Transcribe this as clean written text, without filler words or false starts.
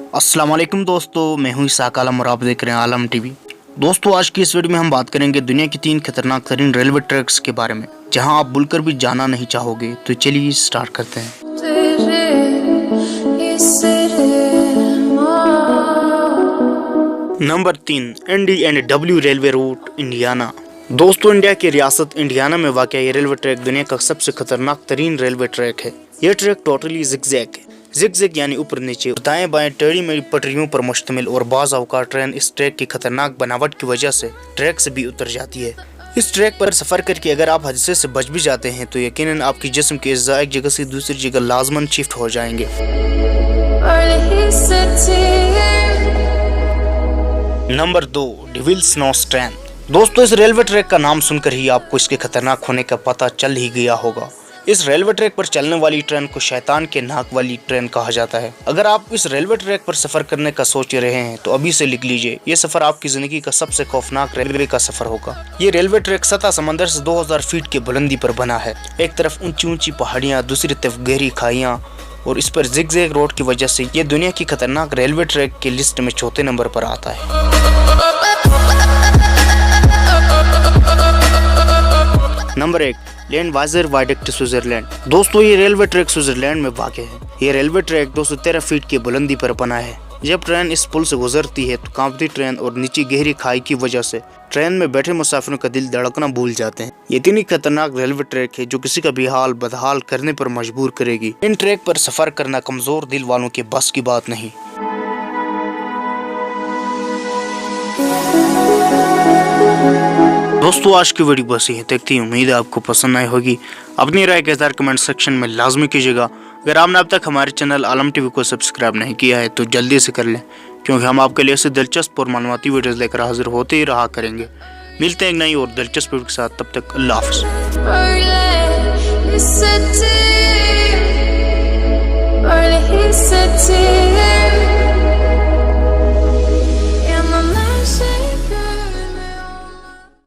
अस्सलाम वालेकुम दोस्तों, मैं हूं इसाक आलम और आप देख रहे हैं आलम टीवी। दोस्तों, आज की इस वीडियो में हम बात करेंगे दुनिया की 3 खतरनाक तरीन रेलवे ट्रैक्स के बारे में, जहां आप भूलकर भी जाना नहीं चाहोगे। तो चलिए स्टार्ट करते हैं। Number 3, ND&W railway route, Indiana. दोस्तों, इंडिया की रियासत इंडियाना में वाक़ ये रेलवे ट्रैक दुनिया का सबसे खतरनाक तरीन रेलवे ट्रैक है। यह ट्रैक टोटली जिगजैग है। जिगजैग यानी ऊपर नीचे, दाएं बाएं टेढ़ी मेढ़ी पटरियों पर मुश्तमिल, और बाज़ औक़ात ट्रेन इस ट्रैक की खतरनाक बनावट की वजह से ट्रैक से भी उतर जाती है। इस ट्रैक पर सफर करके अगर आप हादसे से बच भी जाते हैं तो यकीनन आपकी जिस्म के अज़्ज़ा एक जगह से दूसरी जगह लाज़मन शिफ्ट हो जाएंगे। Number 2, devil snow strand. दोस्तों, इस रेलवे ट्रैक का नाम सुनकर ही आपको इसके खतरनाक होने का पता चल ही गया होगा। इस रेलवे ट्रैक पर चलने वाली ट्रेन को शैतान के नाक वाली ट्रेन कहा जाता है। अगर आप इस रेलवे ट्रैक पर सफर करने का सोच रहे हैं तो अभी से लिख लीजिए, ये सफर आपकी जिंदगी का सबसे खौफनाक रेलवे का सफर होगा। ये रेलवे ट्रैक सतह समंदर से 2000 फीट की बुलंदी पर बना है। एक तरफ ऊंची ऊंची पहाड़ियाँ, दूसरी तरफ गहरी खाइयाँ, और इस पर जिगजैग रोड की वजह से ये दुनिया की खतरनाक रेलवे ट्रैक की लिस्ट में चौथे नंबर पर आता है। Number 1, Landwasser viaduct, Switzerland. दोस्तों, ये रेलवे ट्रैक स्विट्जरलैंड में वाक़ है। ये रेलवे ट्रैक 213 फीट की बुलंदी पर बना है। जब ट्रेन इस पुल से गुजरती है तो कांपती ट्रेन और नीचे गहरी खाई की वजह से ट्रेन में बैठे मुसाफिरों का दिल धड़कना भूल जाते हैं। ये इतनी खतरनाक रेलवे ट्रैक है जो किसी का भी हाल बदहाल करने पर मजबूर करेगी। इन ट्रैक पर सफर करना कमजोर दिल वालों के बस की बात नहीं। दोस्तों, आज की वीडियो बस ही देखती हूँ, उम्मीद है आपको पसंद आई होगी। अपनी राय के इज़हार कमेंट सेक्शन में लाजमी कीजिएगा। अगर आपने अब तक हमारे चैनल आलम टीवी को सब्सक्राइब नहीं किया है तो जल्दी से कर लें, क्योंकि हम आपके लिए ऐसे दिलचस्प और मालूमाती वीडियोस लेकर हाजिर होते ही रहा करेंगे। मिलते हैं एक नई और दिलचस्प वीडियो के साथ, तब तक अल्लाह हाफ़िज़।